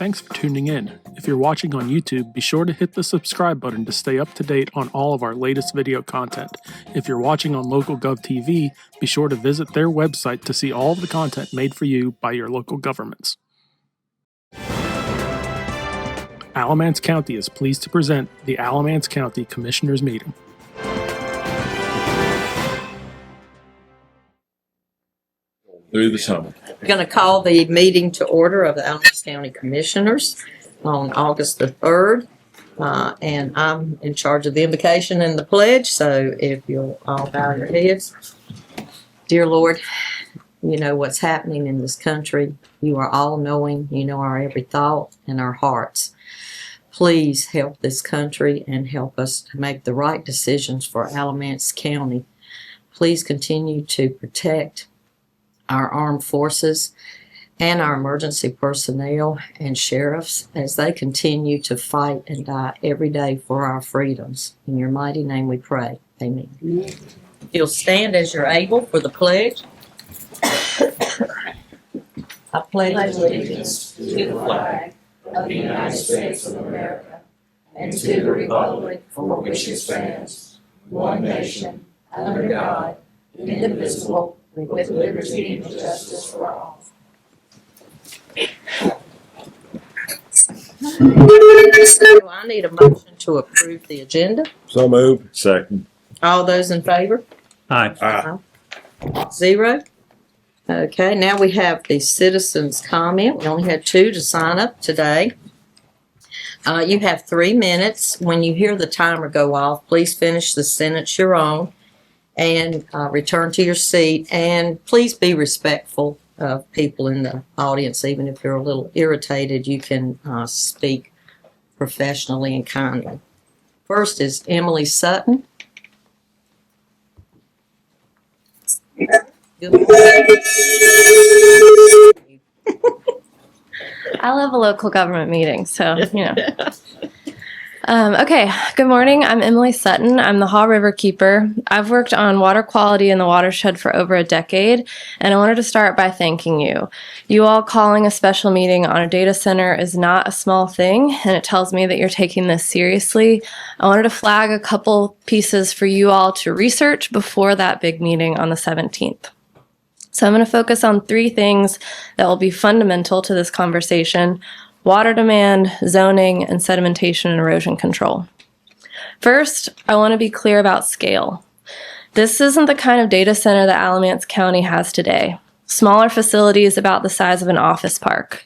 Thanks for tuning in. If you're watching on YouTube, be sure to hit the subscribe button to stay up to date on all of our latest video content. If you're watching on LocalGov TV, be sure to visit their website to see all of the content made for you by your local governments. Alamance County is pleased to present the Alamance County Commissioners Meeting. Through the summer. We're going to call the meeting to order of the Alamance County Commissioners on August the 3rd. And I'm in charge of the invocation and the pledge, so if you'll all bow your heads. Dear Lord, you know what's happening in this country. You are all-knowing. You know our every thought and our hearts. Please help this country and help us to make the right decisions for Alamance County. Please continue to protect our armed forces and our emergency personnel and sheriffs as they continue to fight and die every day for our freedoms. In your mighty name we pray. Amen. Amen. You'll stand as you're able for the pledge. I pledge allegiance to the flag of the United States of America and to the republic for which it stands, one nation, under God, indivisible, with liberty and justice for all. So I need a motion to approve the agenda. So moved. Second. All those in favor? Aye. 0. Okay, now we have the citizens' comment. We only had 2 to sign up today. You have 3 minutes. When you hear the timer go off, please finish the sentence you're on and return to your seat. And please be respectful of people in the audience. Even if you're a little irritated, you can speak professionally and kindly. First is Emily Sutton. Good morning. I love a local government meeting, so, you know. Okay, good morning. I'm Emily Sutton. I'm the Haw River Keeper. I've worked on water quality in the watershed for over a decade, and I wanted to start by thanking you. You all calling a special meeting on a data center is not a small thing, and it tells me that you're taking this seriously. I wanted to flag a couple pieces for you all to research before that big meeting on the 17th. So I'm going to focus on 3 things that will be fundamental to this conversation: water demand, zoning, and sedimentation and erosion control. First, I want to be clear about scale. This isn't the kind of data center that Alamance County has today. Smaller facilities about the size of an office park.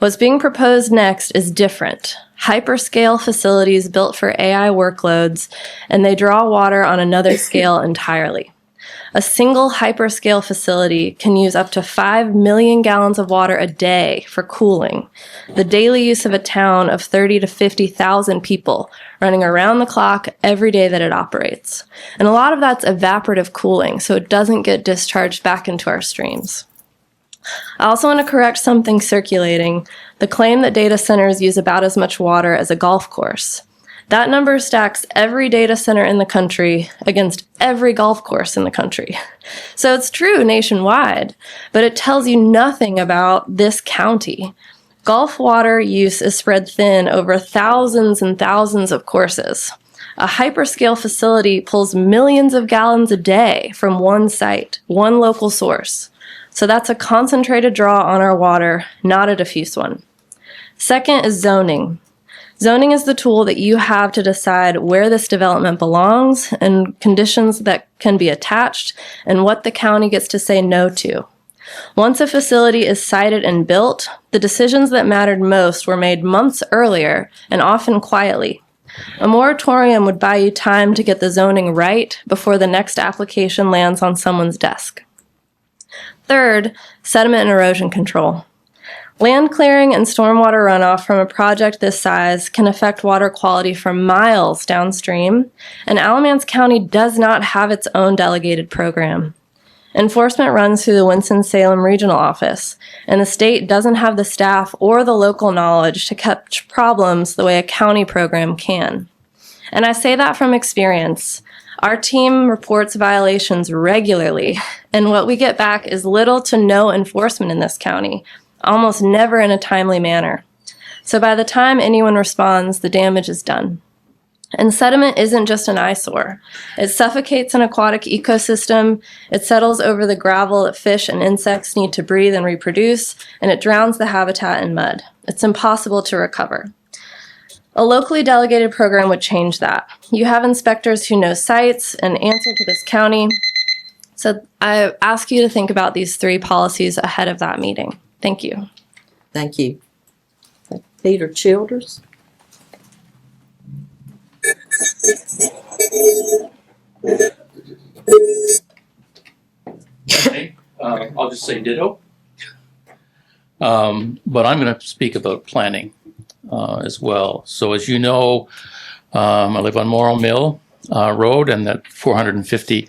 What's being proposed next is different. Hyperscale facilities built for AI workloads, and they draw water on another scale entirely. A single hyperscale facility can use up to 5 million gallons of water a day for cooling, the daily use of a town of 30 to 50,000 people running around the clock every day that it operates. And a lot of that's evaporative cooling, so it doesn't get discharged back into our streams. I also want to correct something circulating, the claim that data centers use about as much water as a golf course. That number stacks every data center in the country against every golf course in the country. So it's true nationwide, but it tells you nothing about this county. Golf water use is spread thin over thousands and thousands of courses. A hyperscale facility pulls millions of gallons a day from one site, one local source. So that's a concentrated draw on our water, not a diffuse one. Second is zoning. Zoning is the tool that you have to decide where this development belongs and conditions that can be attached and what the county gets to say no to. Once a facility is sited and built, the decisions that mattered most were made months earlier and often quietly. A moratorium would buy you time to get the zoning right before the next application lands on someone's desk. Third, sediment and erosion control. Land clearing and stormwater runoff from a project this size can affect water quality for miles downstream, and Alamance County does not have its own delegated program. Enforcement runs through the Winston-Salem Regional Office, and the state doesn't have the staff or the local knowledge to catch problems the way a county program can. And I say that from experience. Our team reports violations regularly, and what we get back is little to no enforcement in this county, almost never in a timely manner. So by the time anyone responds, the damage is done. And sediment isn't just an eyesore. It suffocates an aquatic ecosystem, it settles over the gravel that fish and insects need to breathe and reproduce, and it drowns the habitat in mud. It's impossible to recover. A locally delegated program would change that. You have inspectors who know sites and answer to this county. So I ask you to think about these 3 policies ahead of that meeting. Thank you. Thank you. Peter Childers. Okay, I'll just say ditto. But I'm going to speak about planning as well. So as you know, I live on Morrow Mill Road, and that 450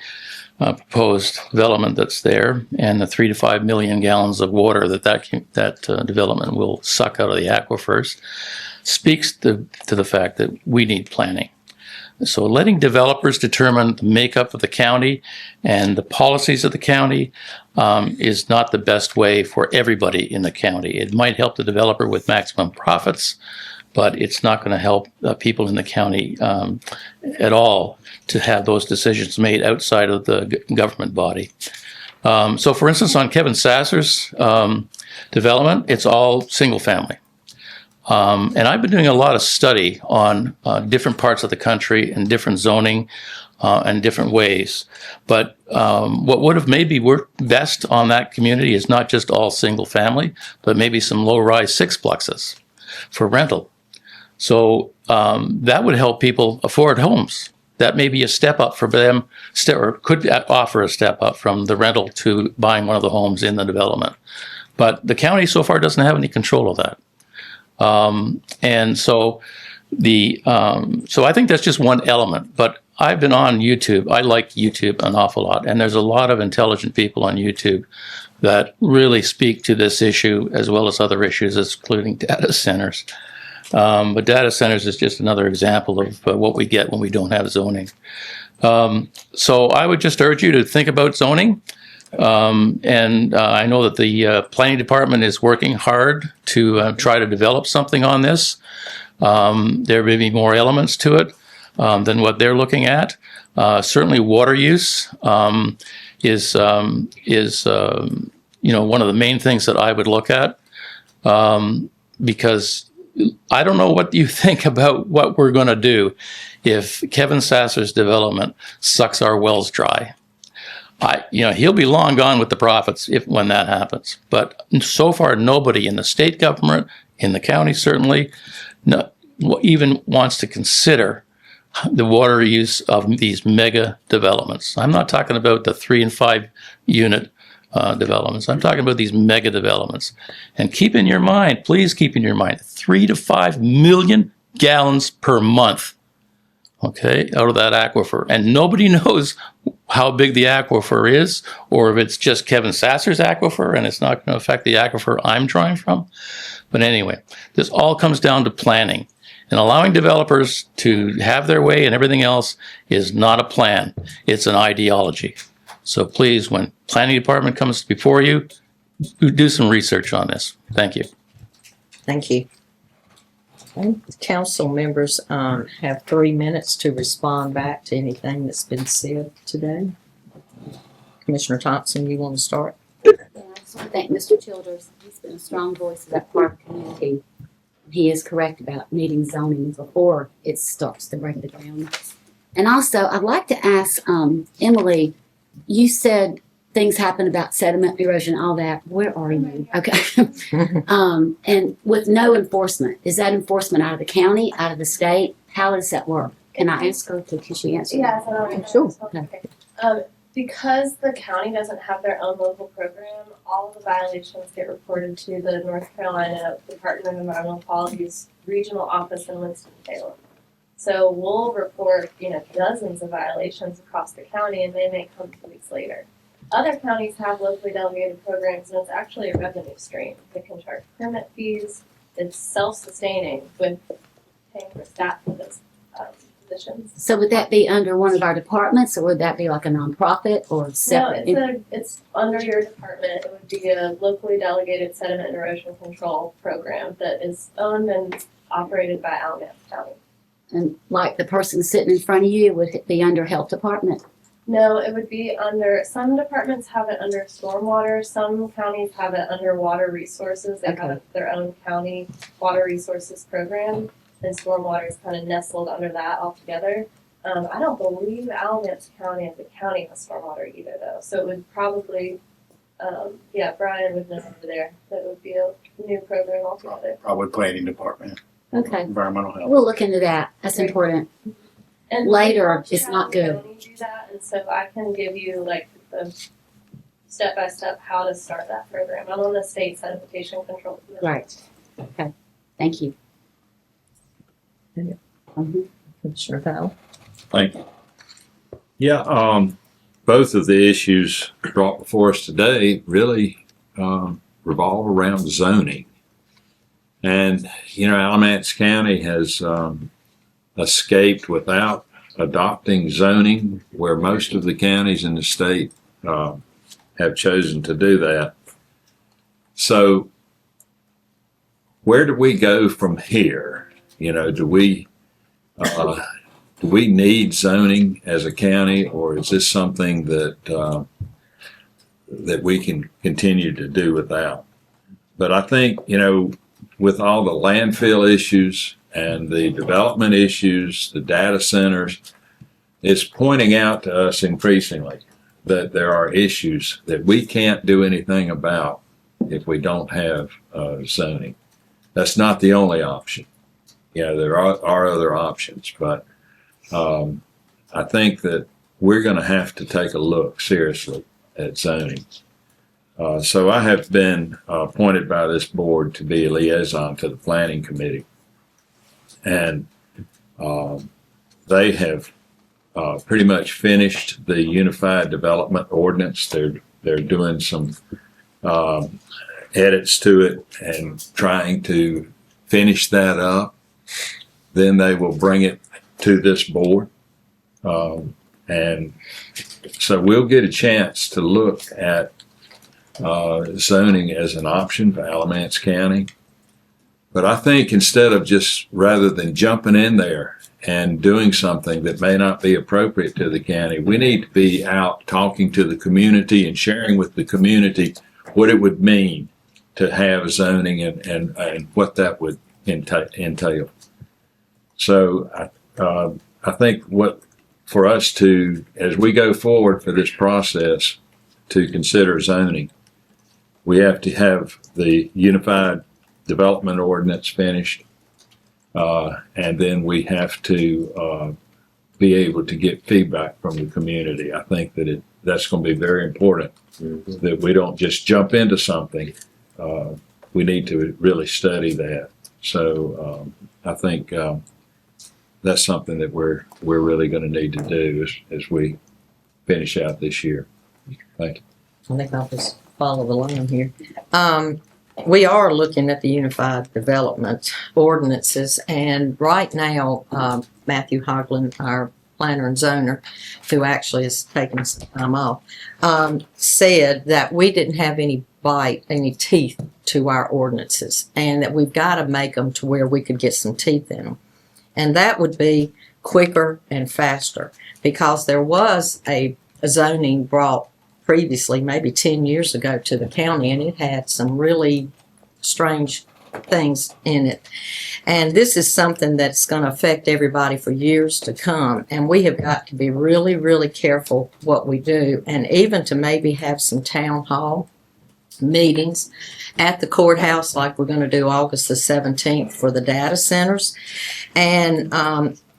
proposed development that's there, and the 3 to 5 million gallons of water that development will suck out of the aquifers, speaks to the fact that we need planning. So letting developers determine the makeup of the county and the policies of the county is not the best way for everybody in the county. It might help the developer with maximum profits, but it's not going to help people in the county at all to have those decisions made outside of the government body. So for instance, on Kevin Sasser's development, it's all single family. And I've been doing a lot of study on different parts of the country and different zoning and different ways. But what would have maybe worked best on that community is not just all single family, but maybe some low-rise sixplexes for rental. So that would help people afford homes. That may be a step up for them, or could offer a step up from the rental to buying one of the homes in the development. But the county so far doesn't have any control of that. And so so I think that's just one element, but I've been on YouTube. I like YouTube an awful lot, and there's a lot of intelligent people on YouTube that really speak to this issue as well as other issues, including data centers. But data centers is just another example of what we get when we don't have zoning. So I would just urge you to think about zoning. And I know that the planning department is working hard to try to develop something on this. There may be more elements to it than what they're looking at. Certainly, water use is one of the main things that I would look at, because I don't know what you think about what we're going to do if Kevin Sasser's development sucks our wells dry. He'll be long gone with the profits when that happens. But so far, nobody in the state government, in the county certainly, even wants to consider the water use of these mega developments. I'm not talking about the 3 and 5 unit developments. I'm talking about these mega developments. And please keep in your mind, 3 to 5 million gallons per month, okay, out of that aquifer. And nobody knows how big the aquifer is, or if it's just Kevin Sasser's aquifer and it's not going to affect the aquifer I'm drawing from. But anyway, this all comes down to planning. And allowing developers to have their way and everything else is not a plan. It's an ideology. So please, when planning department comes before you, do some research on this. Thank you. Thank you. Okay. Council members have 3 minutes to respond back to anything that's been said today. Commissioner Thompson, you want to start? Yeah, I just want to thank Mr. Childers. He's been a strong voice of that part of the community. He is correct about needing zoning before it starts to break the ground. And also, I'd like to ask Emily, you said things happen about sediment erosion, all that. Where are you? Okay. And with no enforcement, is that enforcement out of the county, out of the state? How does that work? Can I ask her? Can she answer? Yeah, Sure. Okay. Because the county doesn't have their own local program, all of the violations get reported to the North Carolina Department of Environmental Quality's regional office in Winston-Salem. So we'll report, dozens of violations across the county, and they may come 2 weeks later. Other counties have locally delegated programs, and it's actually a revenue stream. They can charge permit fees. It's self-sustaining with paying for staff for those positions. So would that be under one of our departments, or would that be like a nonprofit or No, separate? it's under your department. It would be a locally delegated sediment and erosion control program that is owned and operated by Alamance County. And like the person sitting in front of you, would it be under health department? No, it would be under, some departments have it under stormwater, some counties have it under water resources. They have their own county water resources program, and stormwater is kind of nestled under that altogether. I don't believe Alamance County as a county has stormwater either though, so it would probably, Brian would know over there, that it would be a new program altogether. Probably planning department, Okay, environmental health. we'll look into that. That's important. And Later, we it's not good. only do that, and so I can give you like the step by step how to start that program. I'm on the state sedimentation control commission. Right. Okay, thank you. Commissioner Powell. Thank you. Yeah, both of the issues brought before us today really revolve around zoning. And, Alamance County has escaped without adopting zoning, where most of the counties in the state have chosen to do that. So where do we go from here? Do we need zoning as a county, or is this something that that we can continue to do without? But I think, with all the landfill issues and the development issues, the data centers, it's pointing out to us increasingly that there are issues that we can't do anything about if we don't have zoning. That's not the only option. There are other options, but I think that we're going to have to take a look seriously at zoning. So I have been appointed by this board to be a liaison to the planning committee. And they have pretty much finished the Unified Development Ordinance. They're doing some edits to it and trying to finish that up. Then they will bring it to this board. And so we'll get a chance to look at zoning as an option for Alamance County. But I think rather than jumping in there and doing something that may not be appropriate to the county, we need to be out talking to the community and sharing with the community what it would mean to have zoning and what that would entail. So I think for us to, as we go forward for this process to consider zoning, we have to have the Unified Development Ordinance finished, and then we have to be able to get feedback from the community. I think that's going to be very important, that we don't just jump into something. We need to really study that. So I think that's something that we're really going to need to do as we finish out this year. Thank you. I think I'll just follow the line here. We are looking at the Unified Development Ordinances, and right now, Matthew Hoagland, our planner and zoner, who actually is taking some time off, said that we didn't have any teeth to our ordinances, and that we've got to make them to where we could get some teeth in them. And that would be quicker and faster, because there was a zoning brought previously, maybe 10 years ago, to the county, and it had some really strange things in it. And this is something that's going to affect everybody for years to come, and we have got to be really, really careful what we do, and even to maybe have some town hall meetings at the courthouse like we're going to do August the 17th for the data centers. And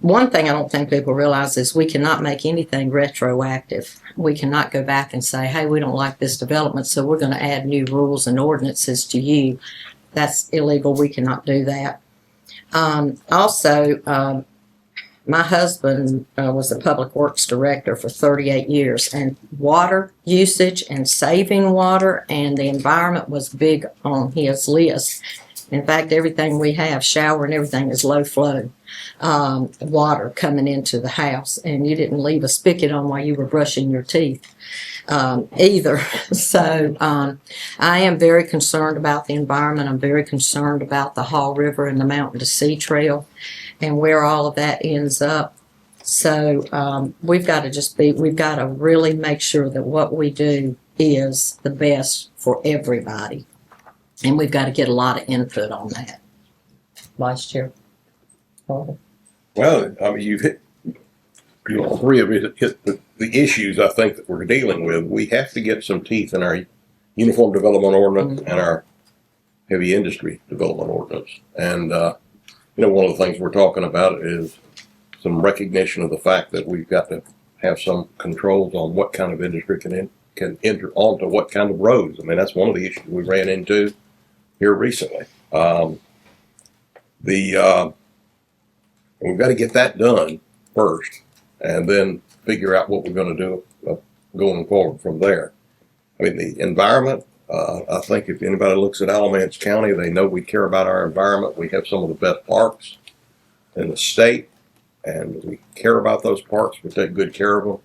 one thing I don't think people realize is we cannot make anything retroactive. We cannot go back and say, hey, we don't like this development, so we're going to add new rules and ordinances to you. That's illegal. We cannot do that. Also, my husband was the public works director for 38 years, and water usage and saving water and the environment was big on his list. In fact, everything we have, shower and everything, is low flow water coming into the house. And you didn't leave a spigot on while you were brushing your teeth either. So I am very concerned about the environment. I'm very concerned about the Haw River and the Mountain to Sea Trail and where all of that ends up. So we've got to really make sure that what we do is the best for everybody. And we've got to get a lot of input on that. Vice Chair. Well, I mean, you've hit, all three of you hit the issues I think that we're dealing with. We have to get some teeth in our Uniform Development Ordinance and our Heavy Industry Development Ordinance. And, one of the things we're talking about is some recognition of the fact that we've got to have some controls on what kind of industry can enter onto what kind of roads. I mean, that's one of the issues we ran into here recently. We've got to get that done first, and then figure out what we're going to do going forward from there. I mean, the environment, I think if anybody looks at Alamance County, they know we care about our environment. We have some of the best parks in the state, and we care about those parks. We take good care of them.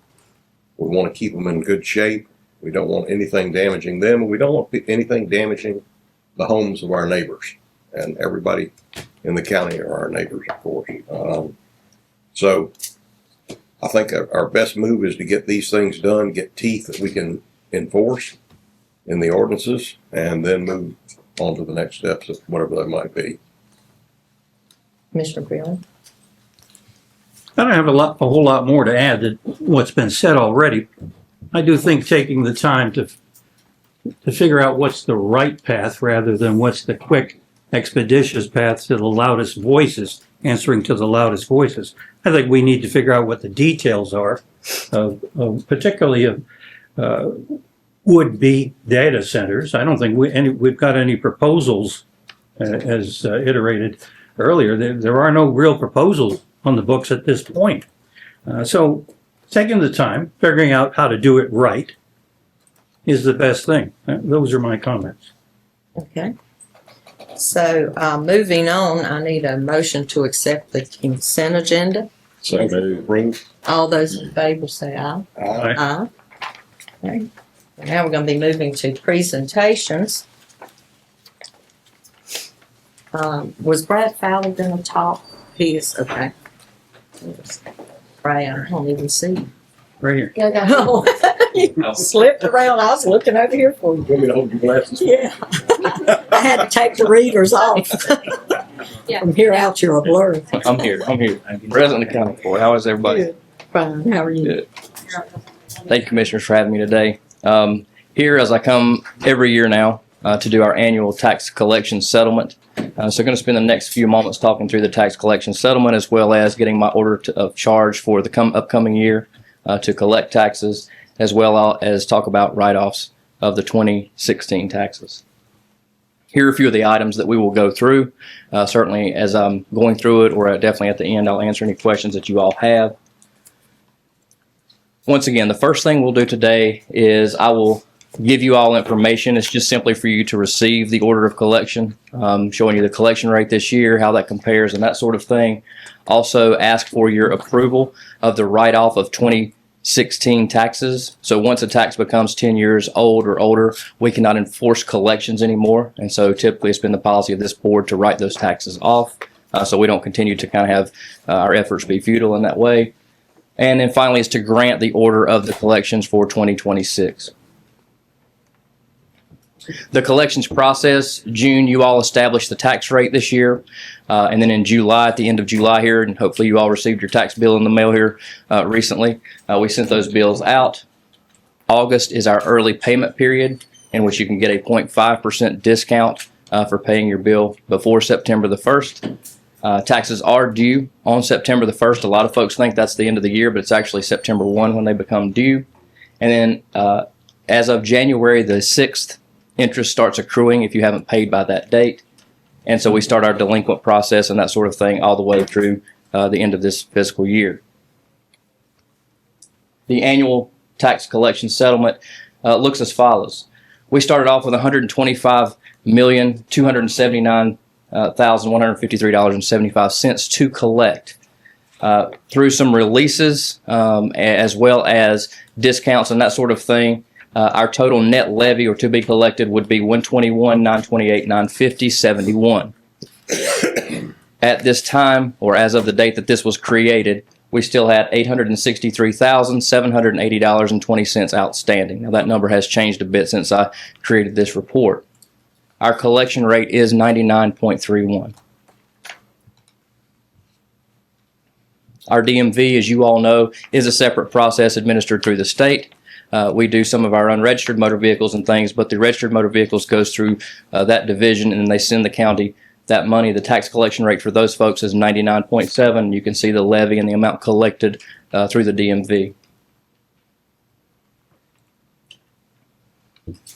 We want to keep them in good shape. We don't want anything damaging them. We don't want anything damaging the homes of our neighbors. And everybody in the county are our neighbors, of course. So I think our best move is to get these things done, get teeth that we can enforce in the ordinances, and then move on to the next steps of whatever that might be. Commissioner Freeland. I don't have a whole lot more to add to what's been said already. I do think taking the time to figure out what's the right path rather than what's the quick, expeditious path to the loudest voices, answering to the loudest voices. I think we need to figure out what the details are, particularly of would-be data centers. I don't think we've got any proposals, as iterated earlier. There are no real proposals on the books at this point. So taking the time, figuring out how to do it right is the best thing. Those are my comments. Okay. So moving on, I need a motion to accept the consent agenda. So moved. All those in favor say aye. Aye. Okay. Now we're going to be moving to presentations. Was Brad Fowler going to talk? He is, okay. Brad, I don't even see. Right here. Go. You slipped around. I was looking over here for you. You want me to hold your glasses? Yeah. I had to take the readers off. From here out, you're a blur. I'm here. Presently accounted for. How is everybody? Good. Fine. How are you? Good. Thank you, commissioners, for having me today. Here, as I come every year now to do our annual tax collection settlement. So going to spend the next few moments talking through the tax collection settlement, as well as getting my order of charge for the upcoming year to collect taxes, as well as talk about write-offs of the 2016 taxes. Here are a few of the items that we will go through. Certainly as I'm going through it, or definitely at the end, I'll answer any questions that you all have. Once again, the first thing we'll do today is I will give you all information. It's just simply for you to receive the order of collection, showing you the collection rate this year, how that compares, and that sort of thing. Also ask for your approval of the write-off of 2016 taxes. So once a tax becomes 10 years old or older, we cannot enforce collections anymore. And so typically it's been the policy of this board to write those taxes off, so we don't continue to kind of have our efforts be futile in that way. And then finally is to grant the order of the collections for 2026. The collections process, June, you all established the tax rate this year. And then in July, at the end of July here, and hopefully you all received your tax bill in the mail here recently, we sent those bills out. August is our early payment period, in which you can get a 0.5% discount for paying your bill before September the 1st. Taxes are due on September the 1st. A lot of folks think that's the end of the year, but it's actually September 1 when they become due. And then as of January the 6th, interest starts accruing if you haven't paid by that date. And so we start our delinquent process and that sort of thing all the way through the end of this fiscal year. The annual tax collection settlement looks as follows. We started off with $125,279,000 $1,153.75 to collect. Through some releases, as well as discounts and that sort of thing, our total net levy or to be collected would be $121,928,950.71. At this time, or as of the date that this was created, we still had $863,780.20 outstanding. Now that number has changed a bit since I created this report. Our collection rate is 99.31. Our DMV, as you all know, is a separate process administered through the state. We do some of our unregistered motor vehicles and things, but the registered motor vehicles goes through that division, and they send the county that money. The tax collection rate for those folks is 99.7. You can see the levy and the amount collected through the DMV.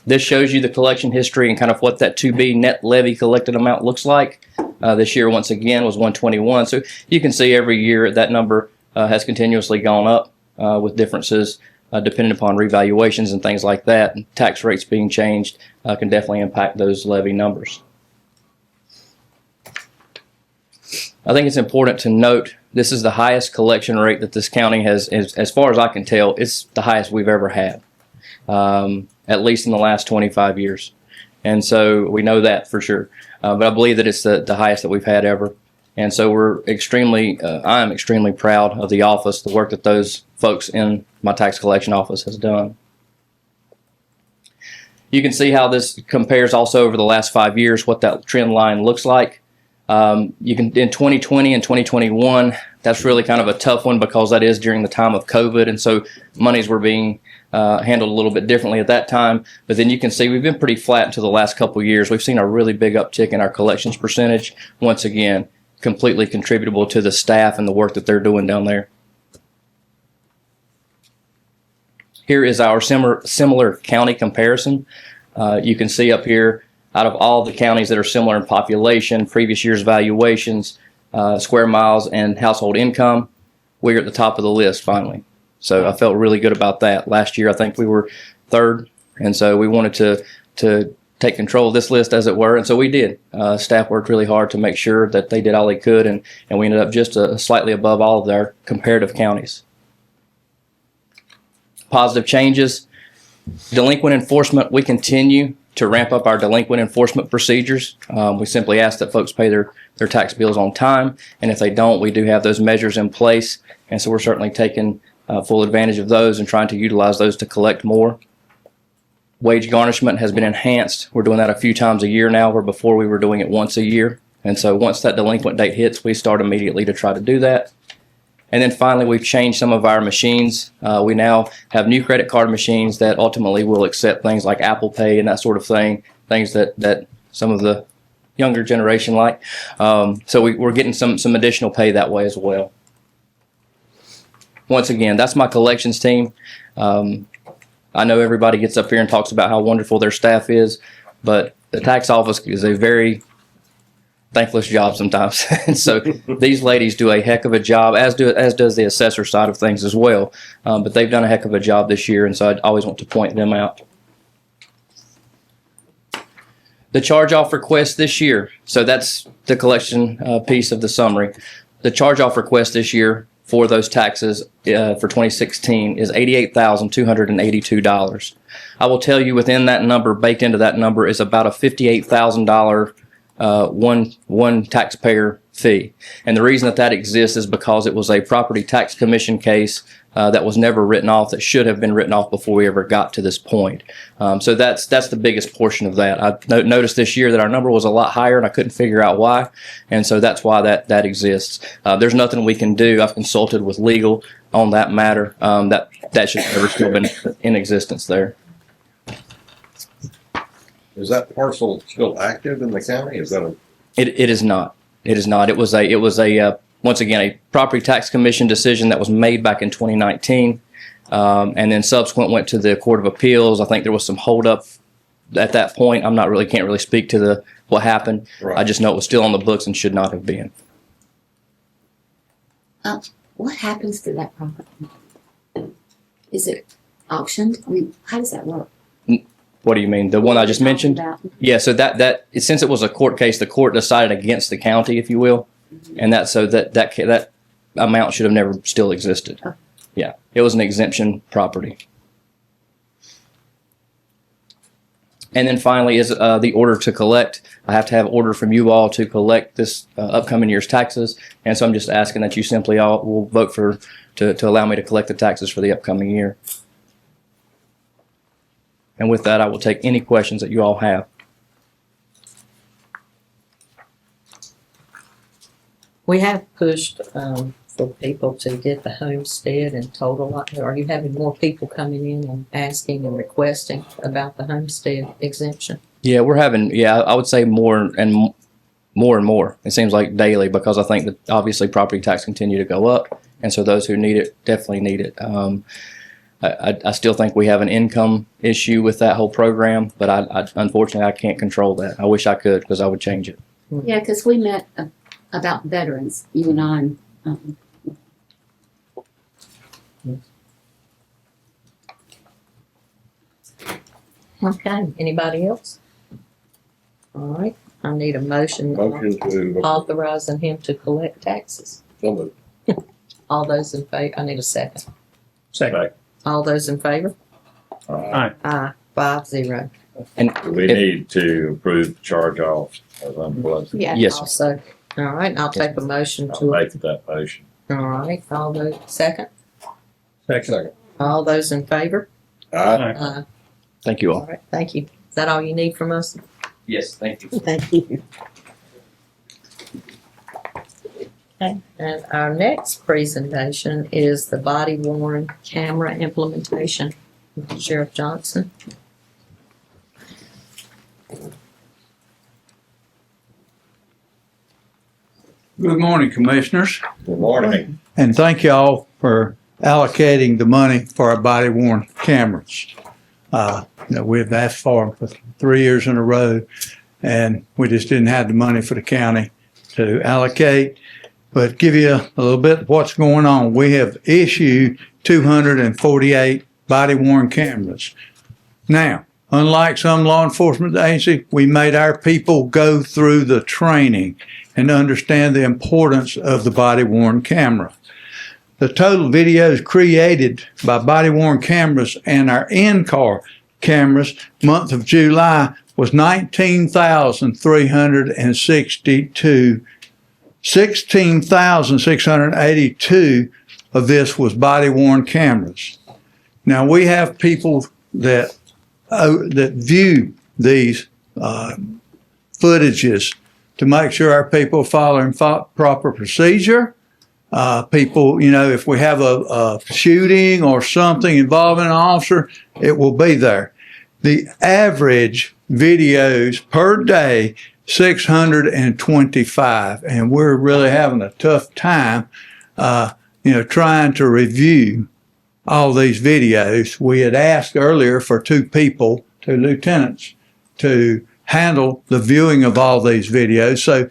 This shows you the collection history and kind of what that to-be net levy collected amount looks like. This year, once again, was 121. So you can see every year that number has continuously gone up with differences depending upon revaluations and things like that. And tax rates being changed can definitely impact those levy numbers. I think it's important to note this is the highest collection rate that this county has, as far as I can tell, it's the highest we've ever had, at least in the last 25 years. And so we know that for sure. But I believe that it's the highest that we've had ever. And so I am extremely proud of the office, the work that those folks in my tax collection office has done. You can see how this compares also over the last 5 years, what that trend line looks like. You can in 2020 and 2021, that's really kind of a tough one because that is during the time of COVID, and so monies were being handled a little bit differently at that time. But then you can see we've been pretty flat until the last couple of years. We've seen a really big uptick in our collections percentage. Once again, completely contributable to the staff and the work that they're doing down there. Here is our similar county comparison. You can see up here, out of all the counties that are similar in population, previous year's valuations, square miles, and household income, we're at the top of the list finally. So I felt really good about that. Last year, I think we were third, and so we wanted to take control of this list, as it were, and so we did. Staff worked really hard to make sure that they did all they could, and we ended up just slightly above all of their comparative counties. Positive changes. Delinquent enforcement, we continue to ramp up our delinquent enforcement procedures. We simply ask that folks pay their tax bills on time, and if they don't, we do have those measures in place, and so we're certainly taking full advantage of those and trying to utilize those to collect more. Wage garnishment has been enhanced. We're doing that a few times a year now, where before we were doing it once a year, and so once that delinquent date hits, we start immediately to try to do that. And then finally, we've changed some of our machines. We now have new credit card machines that ultimately will accept things like Apple Pay and that sort of thing, things that some of the younger generation like. So we're getting some additional pay that way as well. Once again, that's my collections team. I know everybody gets up here and talks about how wonderful their staff is, but the tax office is a very thankless job sometimes. And so these ladies do a heck of a job, as does the assessor side of things as well. But they've done a heck of a job this year, and so I always want to point them out. The charge-off request this year. So that's the collection piece of the summary. The charge-off request this year for those taxes for 2016 is $88,282. I will tell you within that number, baked into that number, is about a $58,000 one taxpayer fee. And the reason that exists is because it was a property tax commission case that was never written off, that should have been written off before we ever got to this point. So that's the biggest portion of that. I noticed this year that our number was a lot higher, and I couldn't figure out why. And so that's why that exists. There's nothing we can do. I've consulted with legal on that matter. That should never still been in existence there. Is that parcel still active in the county? Is that a? It is not. It is not. It was a once again a property tax commission decision that was made back in 2019, and then subsequent went to the Court of Appeals. I think there was some holdup at that point. Can't really speak to what happened. Right. I just know it was still on the books and should not have been. What happens to that property? Is it auctioned? I mean, how does that work? What do you mean? The one I just mentioned? About- Yeah, so that since it was a court case, the court decided against the county, if you will, and that amount should have never still existed. Yeah, it was an exemption property. And then finally is the order to collect. I have to have order from you all to collect this upcoming year's taxes, and so I'm just asking that you simply all will vote to allow me to collect the taxes for the upcoming year. And with that, I will take any questions that you all have. We have pushed, for people to get the homestead and total. Are you having more people coming in and asking and requesting about the homestead exemption? Yeah, we're having, I would say more and more. It seems like daily, because I think that obviously property tax continue to go up. And so those who need it definitely need it. I still think we have an income issue with that whole program, but I unfortunately I can't control that. I wish I could, because I would change it. Yeah, because we met about veterans, you and I. And, Okay, anybody else? All right, I need a motion Motion to. authorizing him to collect taxes. So moved. All those in favor, I need a second. Second. All those in favor? Aye. Aye, 5-0. And We if- need to approve charge offs as unpleasant. yeah. Yes, sir. Also, all right, I'll take a motion I'll to, make that motion. all right, all those, second? Second. All those in favor? Aye. Thank you All all. right, thank you. Is that all you need from us? Yes, thank you. Thank you. Okay, and our next presentation is the body worn camera implementation. Sheriff Johnson. Good morning, Commissioners, Good morning. and thank y'all for allocating the money for our body worn cameras. We've asked for them for 3 years in a row, and we just didn't have the money for the county to allocate. But give you a little bit of what's going on. We have issued 248 body worn cameras. Now, unlike some law enforcement agency, we made our people go through the training and understand the importance of the body worn camera. The total videos created by body worn cameras and our in-car cameras month of July was 19,362. 16,682 of this was body worn cameras. Now we have people that view these footages to make sure our people are following proper procedure. People, if we have a shooting or something involving an officer, it will be there. The average videos per day, 625, and we're really having a tough time, trying to review all these videos. We had asked earlier for two lieutenants, to handle the viewing of all these videos so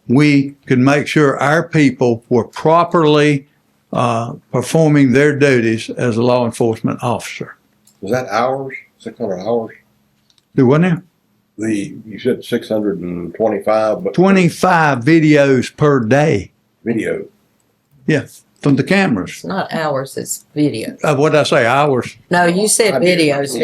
we could make sure our people were properly performing their duties as a law enforcement officer. Was that hours? 600 hours? Do what now? You said 625, but 25 videos per day. video. Yeah, from the cameras. It's not hours, it's video. What did I say? Hours? No, you said I did. videos.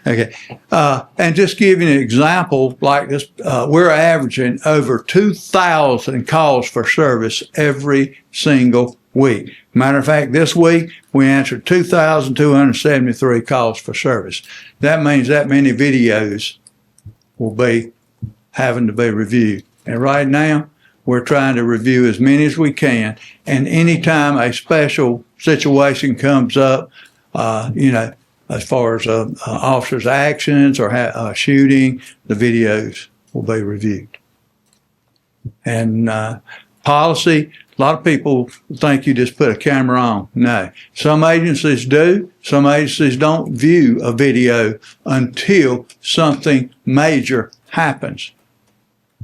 Okay. And just give you an example like this, we're averaging over 2,000 calls for service every single week. Matter of fact, this week we answered 2,273 calls for service. That means that many videos will be having to be reviewed. And right now, we're trying to review as many as we can. And anytime a special situation comes up, as far as officers' actions or shooting, the videos will be reviewed. And policy, a lot of people think you just put a camera on. No. Some agencies do. Some agencies don't view a video until something major happens.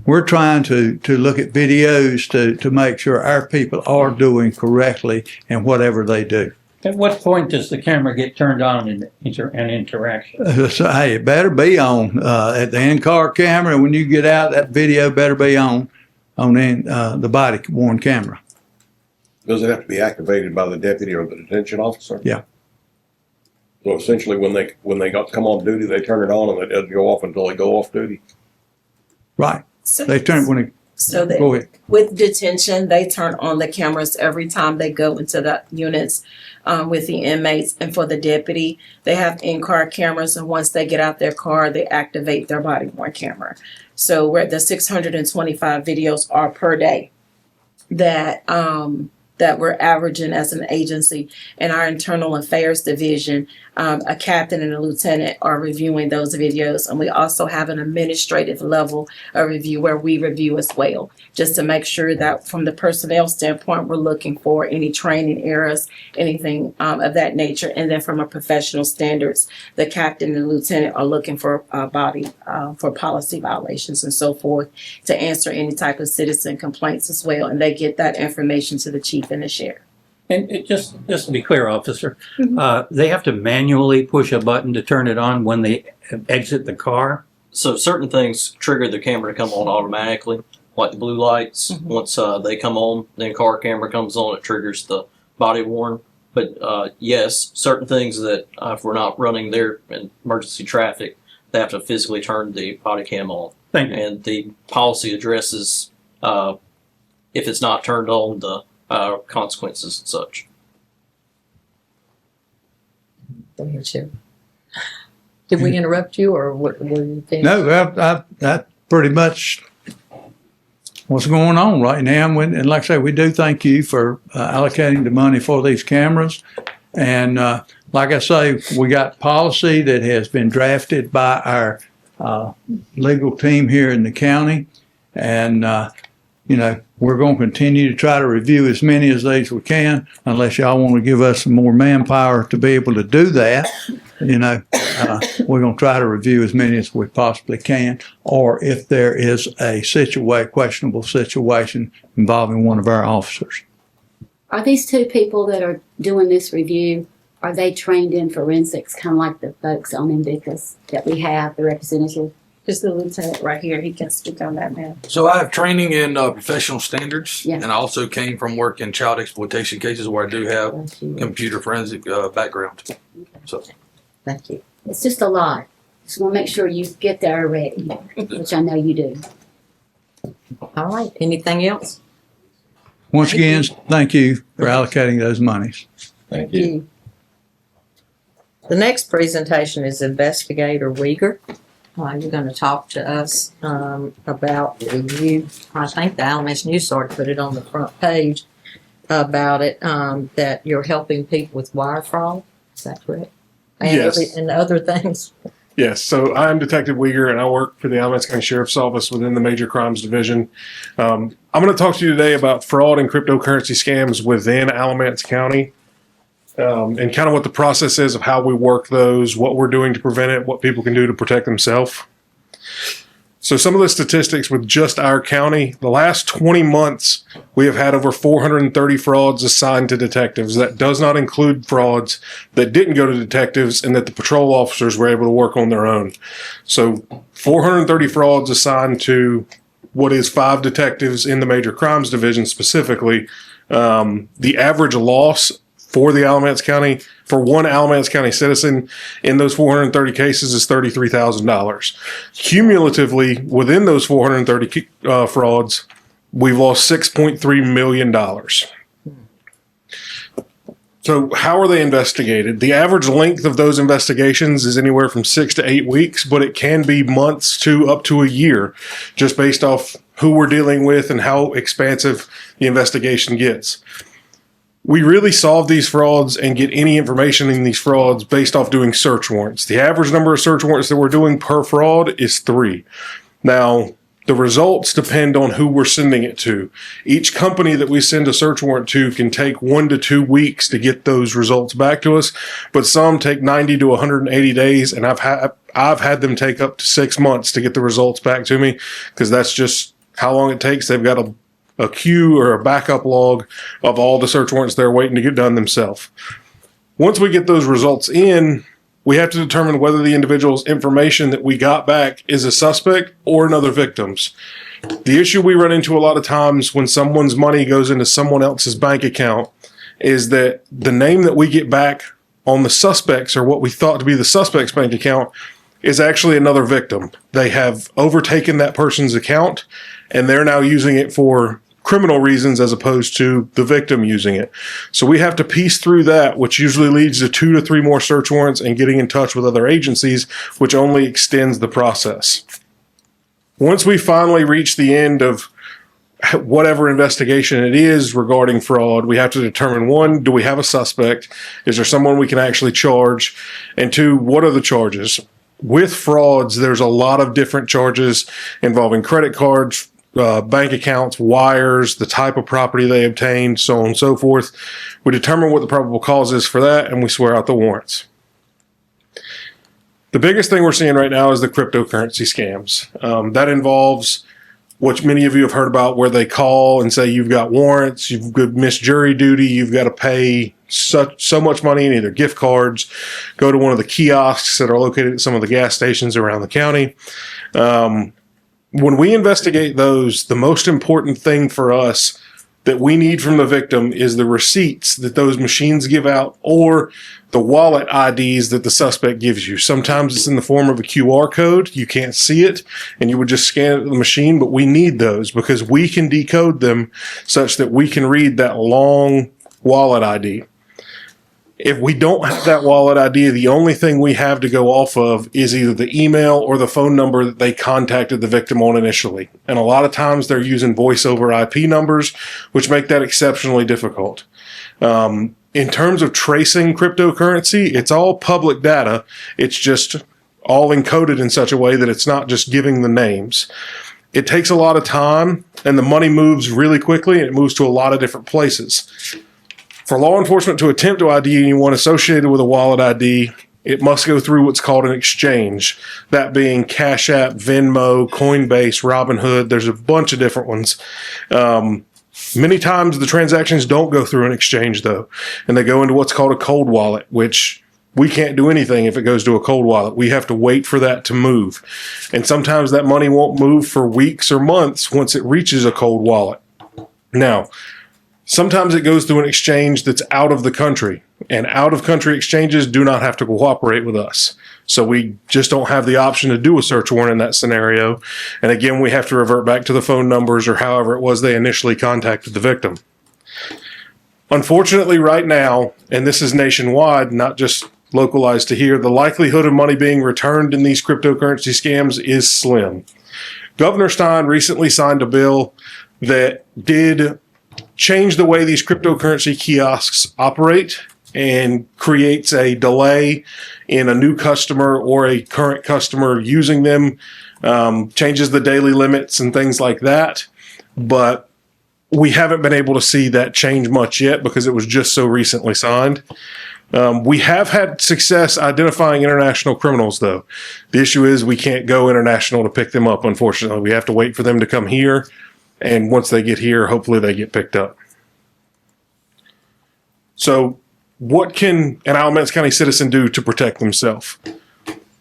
We're trying to look at videos to make sure our people are doing correctly in whatever they do. At what point does the camera get turned on in an interaction? So, hey, it better be on at the in-car camera. When you get out, that video better be on the body worn camera. Does it have to be activated by the deputy or the detention officer? Yeah. So essentially, when they come on duty, they turn it on and it doesn't go off until they go off duty. Right. So, They turn when it. so they, Go ahead. with detention, they turn on the cameras every time they go into the units with the inmates. And for the deputy, they have in-car cameras, and once they get out their car, they activate their body-worn camera. So where the 625 videos are per day that we're averaging as an agency. In our internal affairs division, a captain and a lieutenant are reviewing those videos. And we also have an administrative level of review where we review as well, just to make sure that from the personnel standpoint, we're looking for any training errors, anything of that nature. And then from a professional standards, the captain and lieutenant are looking for for policy violations and so forth, to answer any type of citizen complaints as well. And they get that information to the chief and the sheriff. And just to be clear, officer, they have to manually push a button to turn it on when they exit the car? So certain things trigger the camera to come on automatically, like the blue lights. Mhm. Once they come on, then car camera comes on, it triggers the body worn. But yes, certain things that if we're not running there in emergency traffic, they have to physically turn the body cam on. Thank you. And the policy addresses if it's not turned on, the consequences and such. Go ahead, Sheriff. Did we interrupt you, or what were you thinking? No, that pretty much what's going on right now. And like I say, we do thank you for allocating the money for these cameras. And like I say, we got policy that has been drafted by our legal team here in the county. And, we're going to continue to try to review as many as these we can, unless y'all want to give us some more manpower to be able to do that. We're going to try to review as many as we possibly can, or if there is a questionable situation involving one of our officers. Are these two people that are doing this review, are they trained in forensics, kind of like the folks on Invictus that we have, the representative? Just the lieutenant right here, he can speak on that now. So I have training in professional standards, Yeah. and I also came from work in child exploitation cases where I do have Thank you. computer forensic background. So Thank you. It's just a lot. Just want to make sure you get there already, which I know you do. All right, anything else? Once again, thank you for allocating those monies. Thank you. The next presentation is Investigator Rieger. You're going to talk to us about the review. I think the Alamance News started put it on the front page about it, that you're helping people with wire fraud. Is that correct? And Yes. and other things. Yes, so I'm Detective Weger, and I work for the Alamance County Sheriff's Office within the Major Crimes Division. I'm going to talk to you today about fraud and cryptocurrency scams within Alamance County, and kind of what the process is of how we work those, what we're doing to prevent it, what people can do to protect themselves. So some of the statistics with just our county, the last 20 months, we have had over 430 frauds assigned to detectives. That does not include frauds that didn't go to detectives and that the patrol officers were able to work on their own. So 430 frauds assigned to what is 5 detectives in the Major Crimes Division specifically. The average loss for the Alamance County, for one Alamance County citizen in those 430 cases is $33,000. Cumulatively, within those 430 frauds, we've lost $6.3 million. So how are they investigated? The average length of those investigations is anywhere from 6 to 8 weeks, but it can be months to up to a year, just based off who we're dealing with and how expansive the investigation gets. We really solve these frauds and get any information in these frauds based off doing search warrants. The average number of search warrants that we're doing per fraud is 3. Now, the results depend on who we're sending it to. Each company that we send a search warrant to can take 1 to 2 weeks to get those results back to us, but some take 90 to 180 days, and I've had them take up to 6 months to get the results back to me, because that's just how long it takes. They've got a queue or a backup log of all the search warrants they're waiting to get done themselves. Once we get those results in, we have to determine whether the individual's information that we got back is a suspect or another victim's. The issue we run into a lot of times when someone's money goes into someone else's bank account is that the name that we get back on the suspects, or what we thought to be the suspect's bank account, is actually another victim. They have overtaken that person's account and they're now using it for criminal reasons as opposed to the victim using it. So we have to piece through that, which usually leads to 2 to 3 more search warrants and getting in touch with other agencies, which only extends the process. Once we finally reach the end of whatever investigation it is regarding fraud, we have to determine, 1, do we have a suspect? Is there someone we can actually charge? And 2, what are the charges? With frauds, there's a lot of different charges involving credit cards, bank accounts, wires, the type of property they obtained, so on and so forth. We determine what the probable cause is for that, and we swear out the warrants. The biggest thing we're seeing right now is the cryptocurrency scams. That involves what many of you have heard about, where they call and say you've got warrants, you've missed jury duty, you've got to pay so much money in either gift cards, go to one of the kiosks that are located at some of the gas stations around the county. When we investigate those, the most important thing for us that we need from the victim is the receipts that those machines give out, or the wallet IDs that the suspect gives you. Sometimes it's in the form of a QR code. You can't see it and you would just scan it at the machine, but we need those because we can decode them such that we can read that long wallet ID. If we don't have that wallet ID, the only thing we have to go off of is either the email or the phone number that they contacted the victim on initially. And a lot of times they're using voice over IP numbers, which make that exceptionally difficult. In terms of tracing cryptocurrency, it's all public data. It's just all encoded in such a way that it's not just giving the names. It takes a lot of time and the money moves really quickly and it moves to a lot of different places. For law enforcement to attempt to ID anyone associated with a wallet ID, it must go through what's called an exchange, that being Cash App, Venmo, Coinbase, Robinhood. There's a bunch of different ones. Many times the transactions don't go through an exchange though, and they go into what's called a cold wallet, which we can't do anything if it goes to a cold wallet. We have to wait for that to move. And sometimes that money won't move for weeks or months once it reaches a cold wallet. Now, sometimes it goes through an exchange that's out of the country, and out of country exchanges do not have to cooperate with us. So we just don't have the option to do a search warrant in that scenario. And again, we have to revert back to the phone numbers or however it was they initially contacted the victim. Unfortunately, right now, and this is nationwide, not just localized to here, the likelihood of money being returned in these cryptocurrency scams is slim. Governor Stein recently signed a bill that did change the way these cryptocurrency kiosks operate and creates a delay in a new customer or a current customer using them, changes the daily limits and things like that. But we haven't been able to see that change much yet because it was just so recently signed. We have had success identifying international criminals, though. The issue is we can't go international to pick them up, unfortunately. We have to wait for them to come here. And once they get here, hopefully they get picked up. So what can an Alamance County citizen do to protect themselves?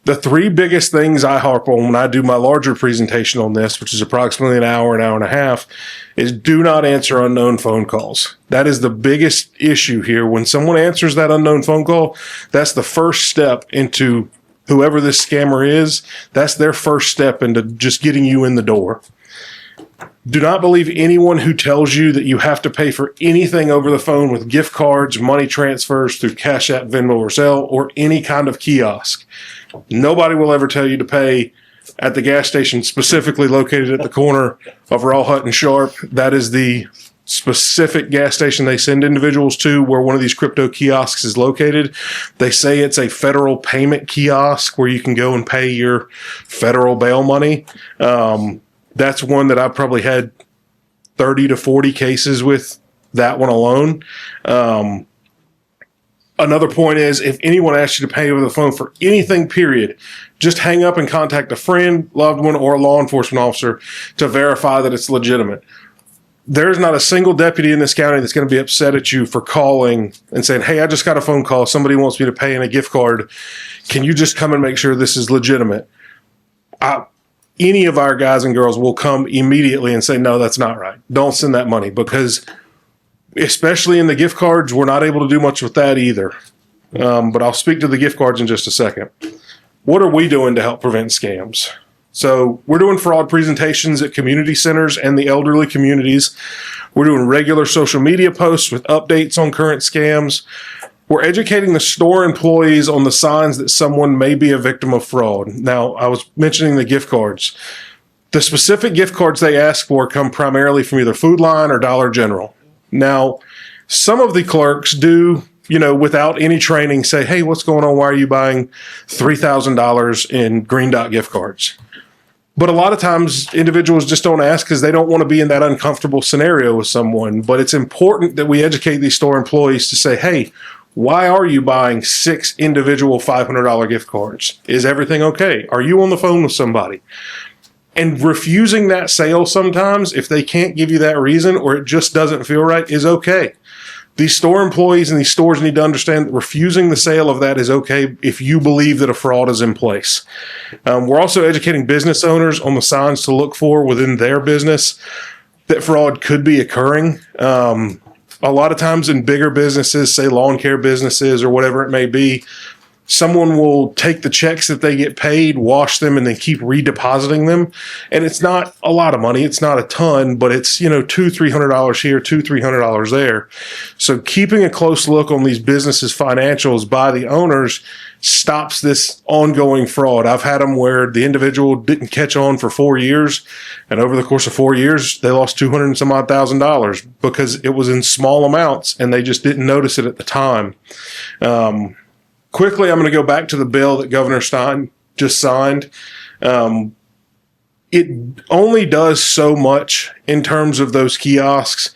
The 3 biggest things I harp on when I do my larger presentation on this, which is approximately an hour and a half, is do not answer unknown phone calls. That is the biggest issue here. When someone answers that unknown phone call, that's the first step into whoever this scammer is. That's their first step into just getting you in the door. Do not believe anyone who tells you that you have to pay for anything over the phone with gift cards, money transfers through Cash App, Venmo, or Zelle, or any kind of kiosk. Nobody will ever tell you to pay at the gas station specifically located at the corner of Raw Hut and Sharp. That is the specific gas station they send individuals to where one of these crypto kiosks is located. They say it's a federal payment kiosk where you can go and pay your federal bail money. That's one that I've probably had 30 to 40 cases with, that one alone. Another point is, if anyone asks you to pay over the phone for anything, period, just hang up and contact a friend, loved one, or a law enforcement officer to verify that it's legitimate. there's not a single deputy in this county that's going to be upset at you for calling and saying, hey, I just got a phone call. Somebody wants me to pay in a gift card. Can you just come and make sure this is legitimate? Any of our guys and girls will come immediately and say, no, that's not right. Don't send that money, because especially in the gift cards, we're not able to do much with that either. But I'll speak to the gift cards in just a second. What are we doing to help prevent scams? So we're doing fraud presentations at community centers and the elderly communities. We're doing regular social media posts with updates on current scams. We're educating the store employees on the signs that someone may be a victim of fraud. Now, I was mentioning the gift cards. The specific gift cards they ask for come primarily from either Food Line or Dollar General. Now, some of the clerks do, without any training, say, hey, what's going on? Why are you buying $3,000 in Green Dot gift cards? But a lot of times individuals just don't ask because they don't want to be in that uncomfortable scenario with someone. But it's important that we educate these store employees to say, hey, why are you buying 6 individual $500 gift cards? Is everything okay? Are you on the phone with somebody? And refusing that sale sometimes, if they can't give you that reason or it just doesn't feel right, is okay. These store employees and these stores need to understand that refusing the sale of that is okay if you believe that a fraud is in place. We're also educating business owners on the signs to look for within their business that fraud could be occurring. A lot of times in bigger businesses, say lawn care businesses or whatever it may be, someone will take the checks that they get paid, wash them, and then keep redepositing them. And it's not a lot of money. It's not a ton, but it's, $200-$300 here, $200-$300 there. So keeping a close look on these businesses' financials by the owners stops this ongoing fraud. I've had them where the individual didn't catch on for 4 years, and over the course of 4 years, they lost $200 and some odd $1,000 because it was in small amounts and they just didn't notice it at the time. Quickly, I'm going to go back to the bill that Governor Stein just signed. It only does so much in terms of those kiosks.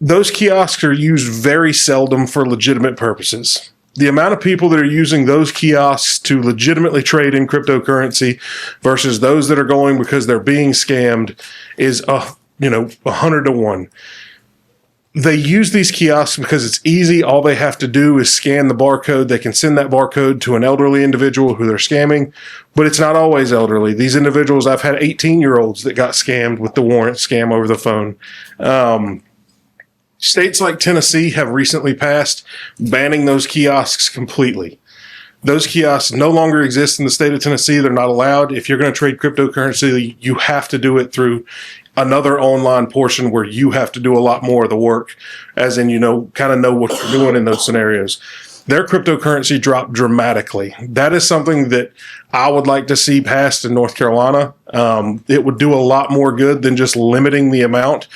Those kiosks are used very seldom for legitimate purposes. The amount of people that are using those kiosks to legitimately trade in cryptocurrency versus those that are going because they're being scammed is 100 to 1. They use these kiosks because it's easy. All they have to do is scan the barcode. They can send that barcode to an elderly individual who they're scamming, but it's not always elderly. These individuals, I've had 18-year-olds that got scammed with the warrant scam over the phone. States like Tennessee have recently passed banning those kiosks completely. Those kiosks no longer exist in the state of Tennessee. They're not allowed. If you're going to trade cryptocurrency, you have to do it through another online portion where you have to do a lot more of the work, as in, kind of know what you're doing in those scenarios. Their cryptocurrency dropped dramatically. That is something that I would like to see passed in North Carolina. It would do a lot more good than just limiting the amount,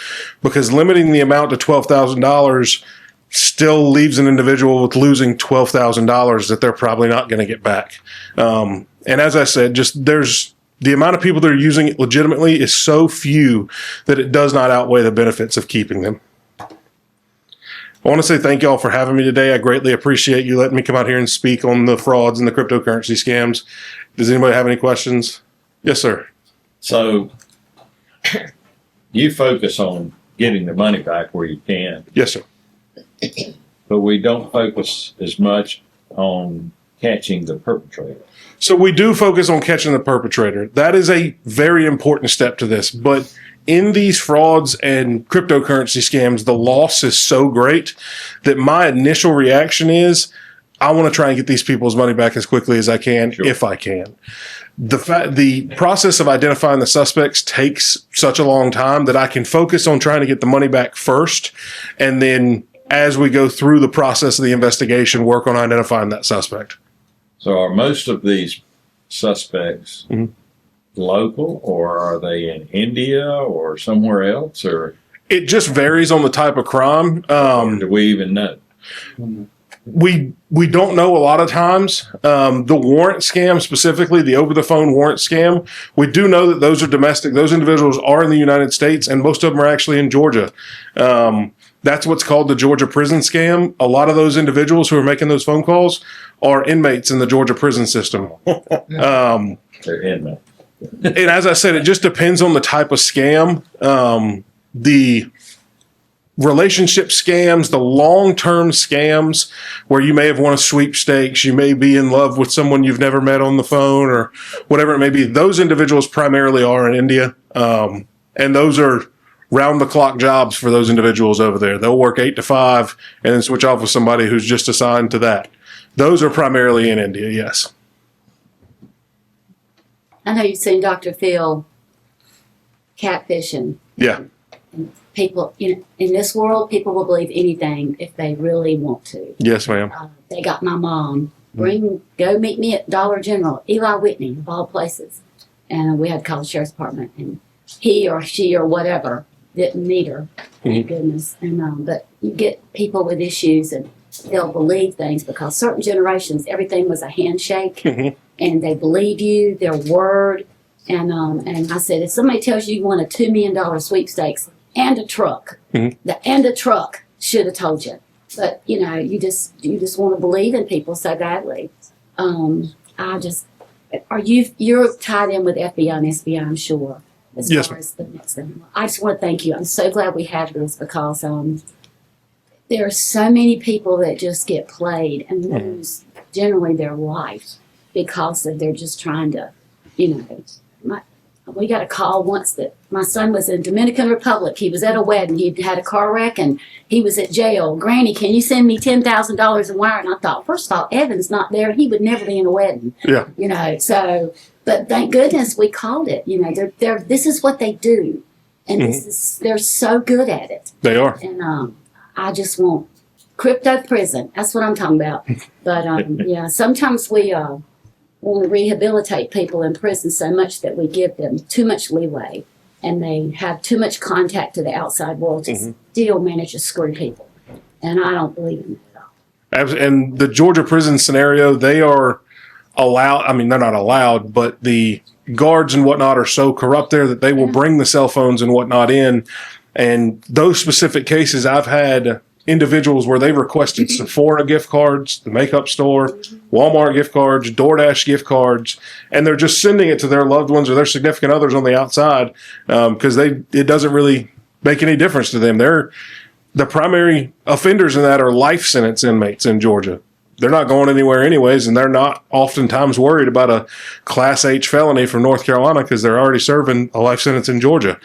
because limiting the amount to $12,000 still leaves an individual with losing $12,000 that they're probably not going to get back. And as I said, the amount of people that are using it legitimately is so few that it does not outweigh the benefits of keeping them. I want to say thank you all for having me today. I greatly appreciate you letting me come out here and speak on the frauds and the cryptocurrency scams. Does anybody have any questions? Yes, sir. So you focus on getting the money back where you can. Yes, sir. But we don't focus as much on catching the perpetrator. So we do focus on catching the perpetrator. That is a very important step to this. But in these frauds and cryptocurrency scams, the loss is so great that my initial reaction is, I want to try and get these people's money back as quickly as I can, if I can. The process of identifying the suspects takes such a long time that I can focus on trying to get the money back first, and then as we go through the process of the investigation, work on identifying that suspect. So are most of these suspects local, or are they in India or somewhere else? Or it just varies on the type of crime. Do we even know? We don't know a lot of times. The warrant scam specifically, the over-the-phone warrant scam, we do know that those are domestic. Those individuals are in the United States, and most of them are actually in Georgia. That's what's called the Georgia prison scam. A lot of those individuals who are making those phone calls are inmates in the Georgia prison system. They're inmates. And as I said, it just depends on the type of scam. the relationship scams, the long-term scams where you may have won a sweepstakes, you may be in love with someone you've never met on the phone or whatever it may be. Those individuals primarily are in India. And those are round-the-clock jobs for those individuals over there. They'll work 8 to 5 and then switch off with somebody who's just assigned to that. Those are primarily in India, yes. I know you've seen Dr. Phil catfishing. Yeah. People, in this world, people will believe anything if they really want to. Yes, ma'am. They got my mom. Go meet me at Dollar General, Eli Whitney, of all places. And we had to call the sheriff's department, and he or she or whatever didn't meet her. Thank goodness. And but you get people with issues, and they'll believe things because certain generations, everything was a handshake, and they believe you, their word. And I said, if somebody tells you won a $2 million sweepstakes and a truck, the truck should have told you. But you just want to believe in people so badly. You're tied in with FBI and SBI, I'm sure. As far as the next thing. I just want to thank you. I'm so glad we had this because there are so many people that just get played and lose generally their life because they're just trying to, we got a call once that my son was in Dominican Republic. He was at a wedding. He'd had a car wreck and he was at jail. Granny, can you send me $10,000 in wire? And I thought, first of all, Evan's not there. He would never be in a wedding. Yeah. But thank goodness we called it. This is what they do. And they're so good at it. They are. And I just want crypto prison. That's what I'm talking about. But sometimes we want to rehabilitate people in prison so much that we give them too much leeway and they have too much contact to the outside world to still manage to screw people. And I don't believe in that at all. And the Georgia prison scenario, they are allowed, they're not allowed, but the guards and whatnot are so corrupt there that they will bring the cell phones and whatnot in. And those specific cases, I've had individuals where they requested Sephora gift cards, the makeup store, Walmart gift cards, DoorDash gift cards, and they're just sending it to their loved ones or their significant others on the outside because it doesn't really make any difference to them. The primary offenders in that are life sentence inmates in Georgia. They're not going anywhere anyways, and they're not oftentimes worried about a Class H felony from North Carolina because they're already serving a life sentence in Georgia.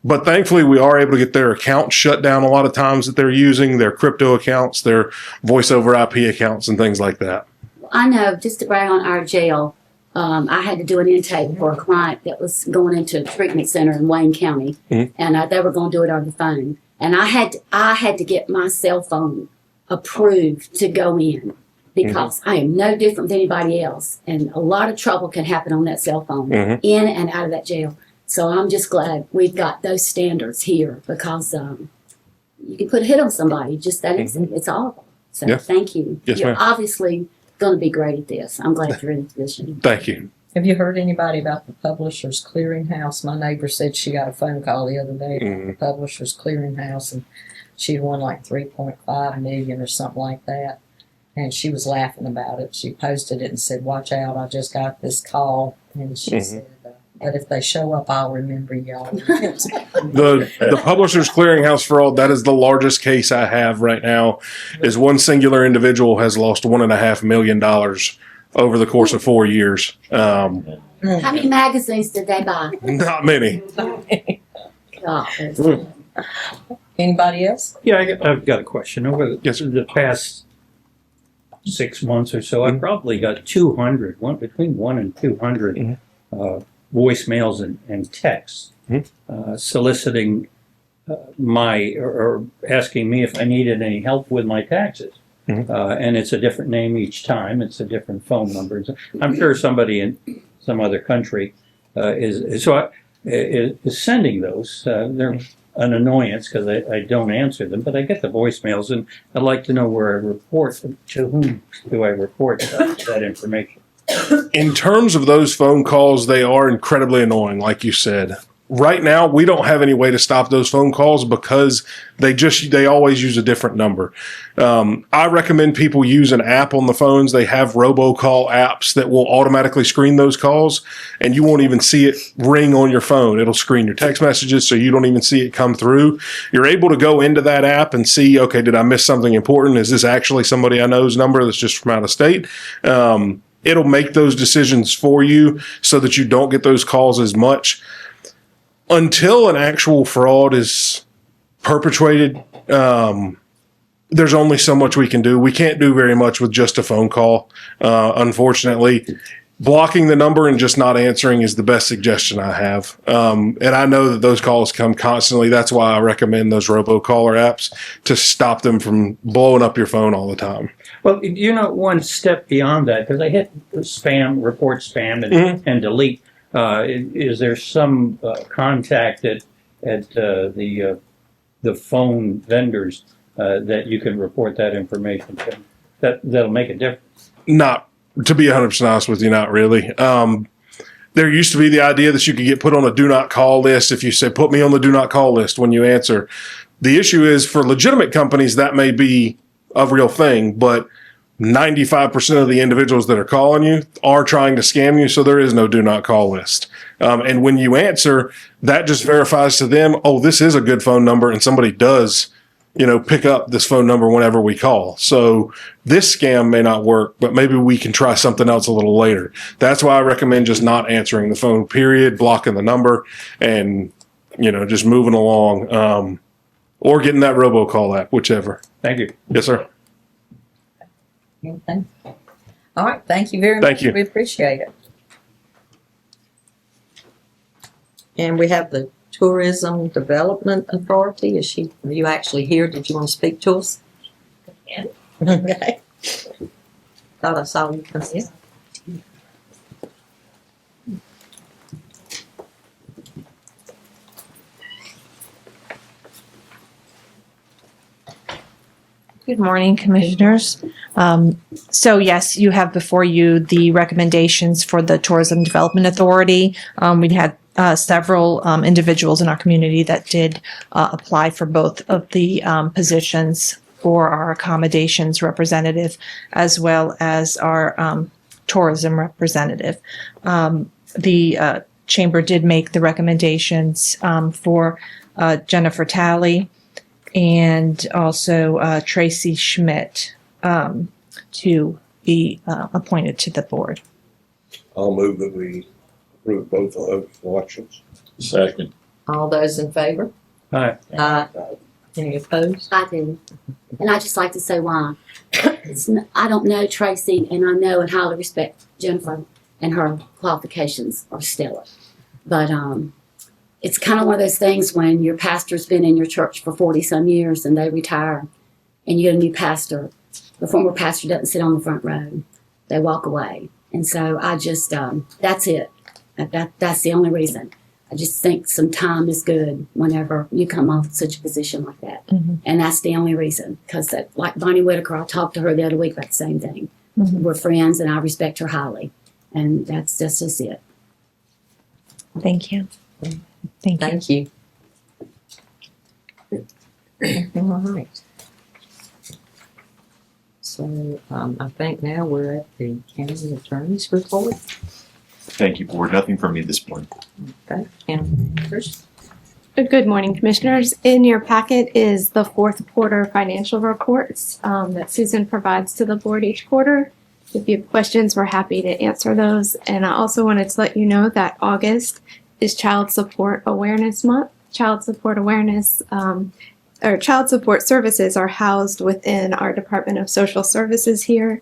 But thankfully, we are able to get their accounts shut down a lot of times that they're using, their crypto accounts, their voice over IP accounts, and things like that. I know, just to brag on our jail, I had to do an intake for a client that was going into a treatment center in Wayne County, and they were going to do it over the phone. And I had to get my cell phone approved to go in because I am no different than anybody else, and a lot of trouble can happen on that cell phone in and out of that jail. So I'm just glad we've got those standards here because you can put a hit on somebody just that instant. It's awful. So thank you. Yes, You're ma'am. obviously going to be great at this. I'm glad you're in the position. Thank you. Have you heard anybody about the Publishers Clearinghouse? My neighbor said she got a phone call the other day about the Publishers Clearinghouse, and she'd won like 3.5 million or something like that. And she was laughing about it. She posted it and said, "Watch out, I just got this call." And she said, "But if they show up, I'll remember y'all." The Publishers Clearinghouse Fraud, that is the largest case I have right now, is one singular individual has lost $1.5 million over the course of 4 years. How many magazines did they buy? Not many. God. Anybody else? Yeah, I've got a question. Over the past 6 months or so, I've probably got between 1 and 200 voicemails and texts soliciting or asking me if I needed any help with my taxes. And it's a different name each time. It's a different phone number. I'm sure somebody in some other country is sending those. They're an annoyance because I don't answer them, but I get the voicemails, and I'd like to know where I report them. To whom do I report that information? In terms of those phone calls, they are incredibly annoying, like you said. right now we don't have any way to stop those phone calls because they always use a different number. I recommend people use an app on the phones. They have robocall apps that will automatically screen those calls, and you won't even see it ring on your phone. It'll screen your text messages so you don't even see it come through. You're able to go into that app and see, okay, did I miss something important? Is this actually somebody I know's number that's just from out of state? It'll make those decisions for you so that you don't get those calls as much. Until an actual fraud is perpetrated, there's only so much we can do. We can't do very much with just a phone call, unfortunately. Blocking the number and just not answering is the best suggestion I have. And I know that those calls come constantly. That's why I recommend those robocaller apps to stop them from blowing up your phone all the time. Well, one step beyond that, because I hit spam, report spam, and delete. Is there some contact at the phone vendors that you can report that information to? That'll make a difference. Not, to be 100% honest with you, not really. There used to be the idea that you could get put on a do not call list if you say, put me on the do not call list when you answer. The issue is for legitimate companies, that may be a real thing, but 95% of the individuals that are calling you are trying to scam you, so there is no do not call list. And when you answer, that just verifies to them, oh, this is a good phone number, and somebody does, pick up this phone number whenever we call. So this scam may not work, but maybe we can try something else a little later. That's why I recommend just not answering the phone, period, blocking the number, and, just moving along, or getting that robocall app, whichever. Thank you. Yes, sir. Anything? All right, thank you very much. Thank you. We appreciate it. And we have the Tourism Development Authority. Are you actually here? Did you want to speak to us? Yeah. Okay. Thought I saw you come in. Good morning, Commissioners. So yes, you have before you the recommendations for the Tourism Development Authority. We had several individuals in our community that did apply for both of the positions for our accommodations representative as well as our tourism representative. The Chamber did make the recommendations for Jennifer Talley and also Tracy Schmidt to be appointed to the board. I'll move that we approve both of those elections. Second. All those in favor? Aye. Any opposed? I do. And I just like to say why. I don't know Tracy, and I know and highly respect Jennifer, and her qualifications are stellar. But it's kind of one of those things when your pastor's been in your church for 40-some years and they retire and you get a new pastor. The former pastor doesn't sit on the front row. They walk away. And so I just, that's it. That's the only reason. I just think some time is good whenever you come off such a position like that. Mm-hmm. And that's the only reason. Because like Bonnie Whitaker, I talked to her the other week about the same thing. Mm-hmm. We're friends and I respect her highly. And that's just it. Thank you. Thank you. All right. So I think now we're at the county attorney's report. Thank you, Board. Nothing from me this morning. Okay. And Chris? Good morning, Commissioners. In your packet is the fourth quarter financial reports that Susan provides to the board each quarter. If you have questions, we're happy to answer those. And I also wanted to let you know that August is Child Support Awareness Month. Child Support Awareness or Child Support Services are housed within our Department of Social Services here.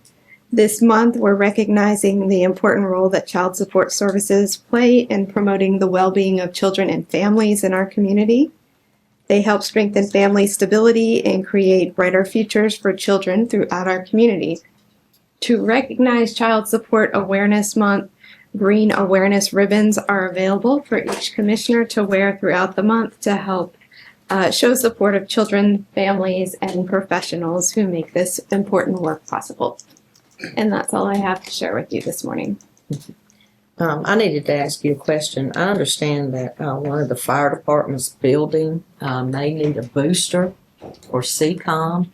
This month, we're recognizing the important role that child support services play in promoting the well-being of children and families in our community. They help strengthen family stability and create brighter futures for children throughout our community. To recognize Child Support Awareness Month, green awareness ribbons are available for each commissioner to wear throughout the month to help show support of children, families, and professionals who make this important work possible. And that's all I have to share with you this morning. I needed to ask you a question. I understand that one of the fire department's building may need a booster for CCOM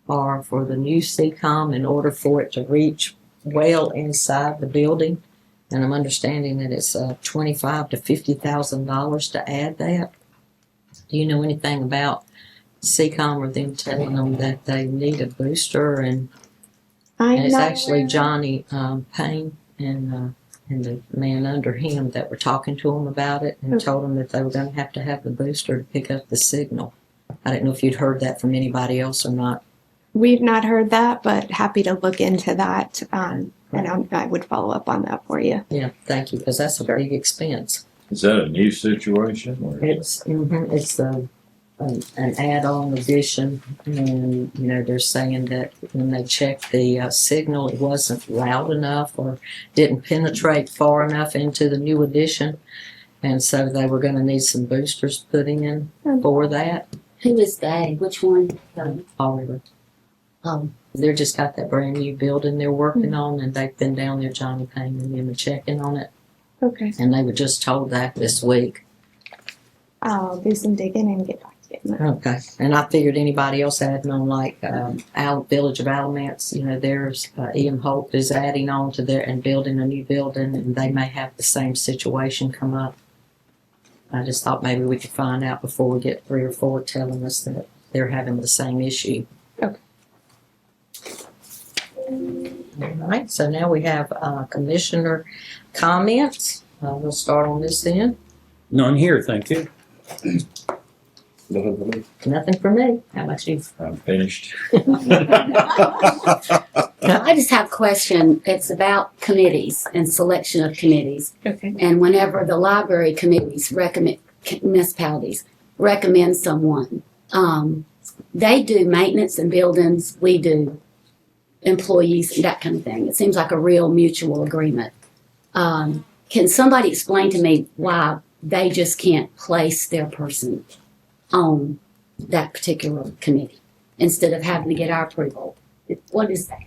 or for the new CCOM in order for it to reach well inside the building. And I'm understanding that it's $25,000 to $50,000 to add that. Do you know anything about CCOM or them telling them that they need a booster? And it's actually Johnny Payne and the man under him that were talking to him about it and told them that they were going to have the booster to pick up the signal. I didn't know if you'd heard that from anybody else or not. We've not heard that, but happy to look into that. And I would follow up on that for you. Yeah, thank you, because that's a big expense. Is that a new situation? Or It's an add-on addition, and they're saying that when they checked the signal, it wasn't loud enough or didn't penetrate far enough into the new addition, and so they were going to need some boosters put in for that. Who is they? Which one? Oliver. They're just got that brand new building they're working on, and they've been down there, Johnny Payne and them, checking on it, Okay. and they were just told that this week. I'll do some digging and get back to you. Okay, and I figured anybody else adding on, like Village of Alamance, there's Ian Holt is adding on to there and building a new building, and they may have the same situation come up. I just thought maybe we could find out before we get 3 or 4 telling us that they're having the same issue. Okay. All right, so now we have commissioner comments. We'll start on this end. None here, thank you. Nothing for me. Nothing for me. How about you? I'm finished. I just have a question. It's about committees and selection of committees. Okay. And whenever the library committees municipalities recommend someone, they do maintenance and buildings, we do employees and that kind of thing. It seems like a real mutual agreement. Can somebody explain to me why they just can't place their person on that particular committee instead of having to get our approval? What is that?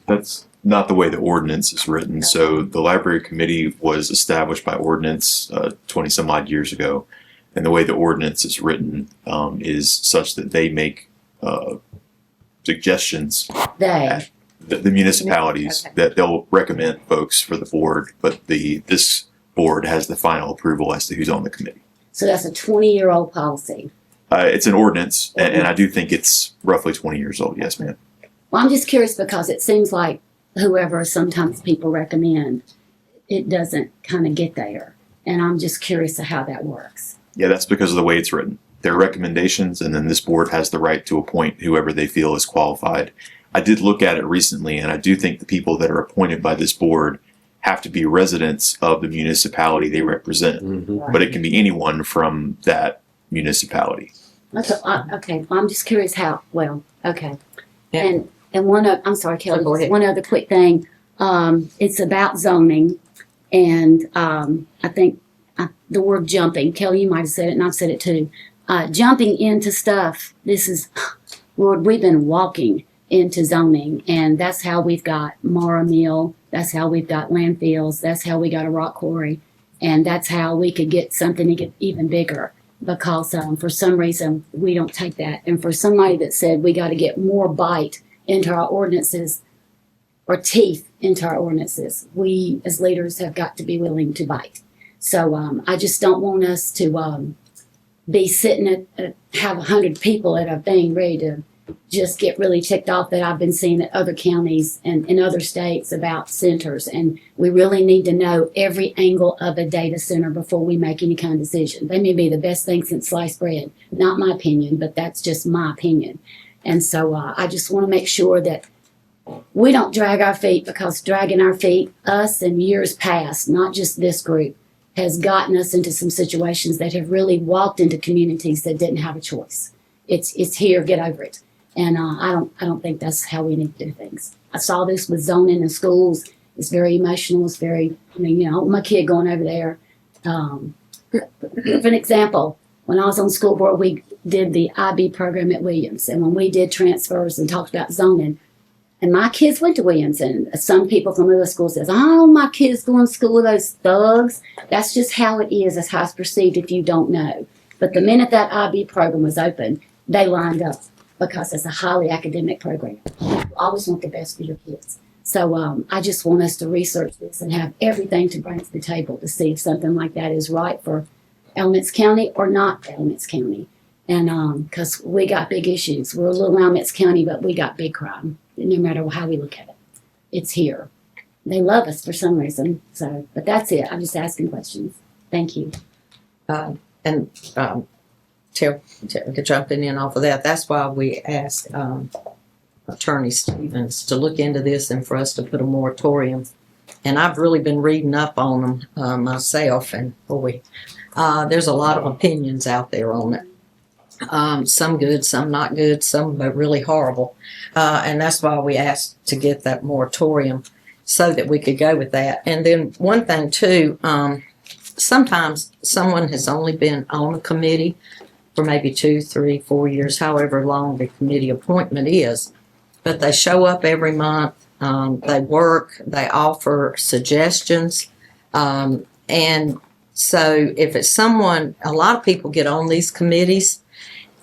That's not the way the ordinance is written. So the library committee was established by ordinance 20 some odd years ago. And the way the ordinance is written is such that they make suggestions. They. The municipalities that they'll recommend folks for the board, but this board has the final approval as to who's on the committee. So that's a 20-year-old policy. It's an ordinance, and I do think it's roughly 20 years old. Yes, ma'am. Well, I'm just curious because it seems like whoever sometimes people recommend, it doesn't kind of get there. And I'm just curious of how that works. Yeah, that's because of the way it's written. They're recommendations, and then this board has the right to appoint whoever they feel is qualified. I did look at it recently, and I do think the people that are appointed by this board have to be residents of the municipality they represent. Mm-hmm. But it can be anyone from that municipality. Okay, well, I'm just curious how, well, okay. Yeah. And I'm sorry, Kelly, Go ahead. one other quick thing. It's about zoning, and I think the word jumping, Kelly, you might have said it, and I've said it too. Jumping into stuff, this is, Lord, we've been walking into zoning, and that's how we've got Mara Mill, that's how we've got landfills, that's how we got a rock quarry, and that's how we could get something to get even bigger, because for some reason we don't take that. And for somebody that said we got to get more bite into our ordinances or teeth into our ordinances, we as leaders have got to be willing to bite. So I just don't want us to be sitting have 100 people at a thing ready to just get really ticked off that I've been seeing at other counties and in other states about centers. And we really need to know every angle of a data center before we make any kind of decision. They may be the best thing since sliced bread. Not my opinion, but that's just my opinion. And so I just want to make sure that we don't drag our feet, because dragging our feet, us in years past, not just this group, has gotten us into some situations that have really walked into communities that didn't have a choice. It's here, get over it. And I don't think that's how we need to do things. I saw this with zoning in schools. It's very emotional. It's very, my kid going over there. For an example, when I was on school board, we did the IB program at Williams. And when we did transfers and talked about zoning, And my kids went to Williamson. Some people from other schools says, "Oh, my kids going to school with those thugs." That's just how it is. That's how it's perceived if you don't know. But the minute that IB program was open, they lined up because it's a highly academic program. You always want the best for your kids. So I just want us to research this and have everything to bring to the table to see if something like that is right for Alamance County or not Alamance County. And because we got big issues. We're a little Alamance County, but we got big crime, no matter how we look at it. It's here. They love us for some reason. So, but that's it. I'm just asking questions. Thank you. To jumping in off of that, that's why we asked Attorney Stevens to look into this and for us to put a moratorium. And I've really been reading up on them myself, and boy, there's a lot of opinions out there on it. Some good, some not good, some really horrible. And that's why we asked to get that moratorium so that we could go with that. And then one thing too, sometimes someone has only been on a committee for maybe 2, 3, 4 years, however long the committee appointment is. But they show up every month, they work, they offer suggestions. And so if it's someone, a lot of people get on these committees,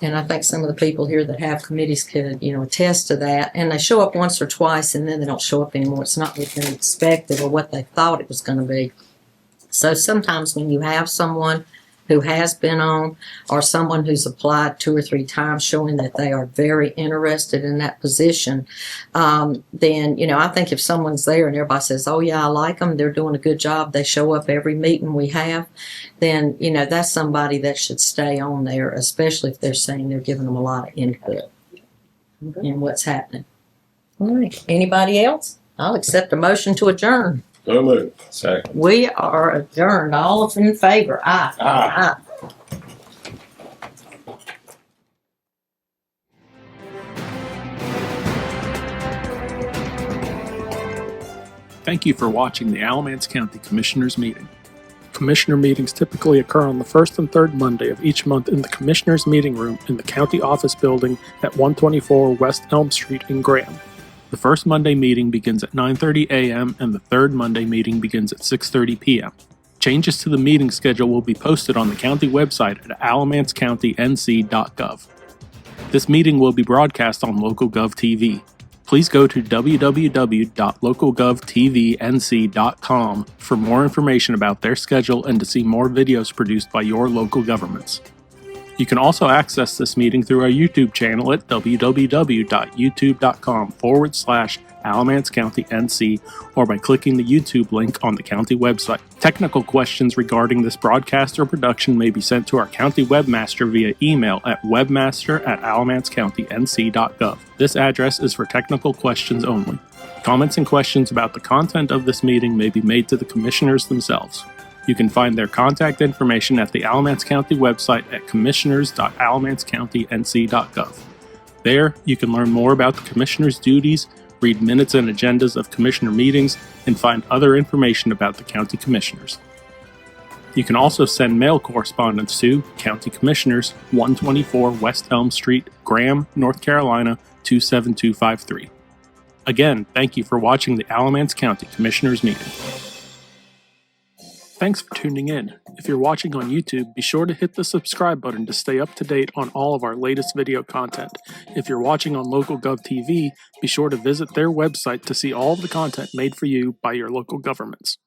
and I think some of the people here that have committees could, attest to that. And they show up once or twice, and then they don't show up anymore. It's not what they expected or what they thought it was going to be. So sometimes when you have someone who has been on, or someone who's applied 2 or 3 times showing that they are very interested in that position, then, I think if someone's there and everybody says, "Oh yeah, I like them, they're doing a good job, they show up every meeting we have," then, that's somebody that should stay on there, especially if they're saying they're giving them a lot of input in what's happening. All right. Anybody else? I'll accept a motion to adjourn. So moved. Second. We are adjourned. All in favor? Aye. Aye. Thank you for watching the Alamance County Commissioners Meeting. Commissioner meetings typically occur on the first and third Monday of each month in the Commissioners Meeting Room in the County Office Building at 124 West Elm Street in Graham. The first Monday meeting begins at 9:30 a.m. and the third Monday meeting begins at 6:30 p.m. Changes to the meeting schedule will be posted on the county website at alamancecounty.nc.gov. This meeting will be broadcast on LocalGov TV. Please go to www.localgovtvnc.com for more information about their schedule and to see more videos produced by your local governments. You can also access this meeting through our YouTube channel at www.youtube.com/Alamance County NC or by clicking the YouTube link on the county website. Technical questions regarding this broadcast or production may be sent to our county webmaster via email at webmaster@alamancecounty.nc.gov. This address is for technical questions only. Comments and questions about the content of this meeting may be made to the commissioners themselves. You can find their contact information at the Alamance County website at commissioners.alamancecounty.nc.gov. There, you can learn more about the commissioners' duties, read minutes and agendas of commissioner meetings, and find other information about the county commissioners. You can also send mail correspondence to County Commissioners, 124 West Elm Street, Graham, North Carolina, 27253. Again, thank you for watching the Alamance County Commissioners Meeting. Thanks for tuning in. If you're watching on YouTube, be sure to hit the subscribe button to stay up to date on all of our latest video content. If you're watching on LocalGov TV, be sure to visit their website to see all of the content made for you by your local governments.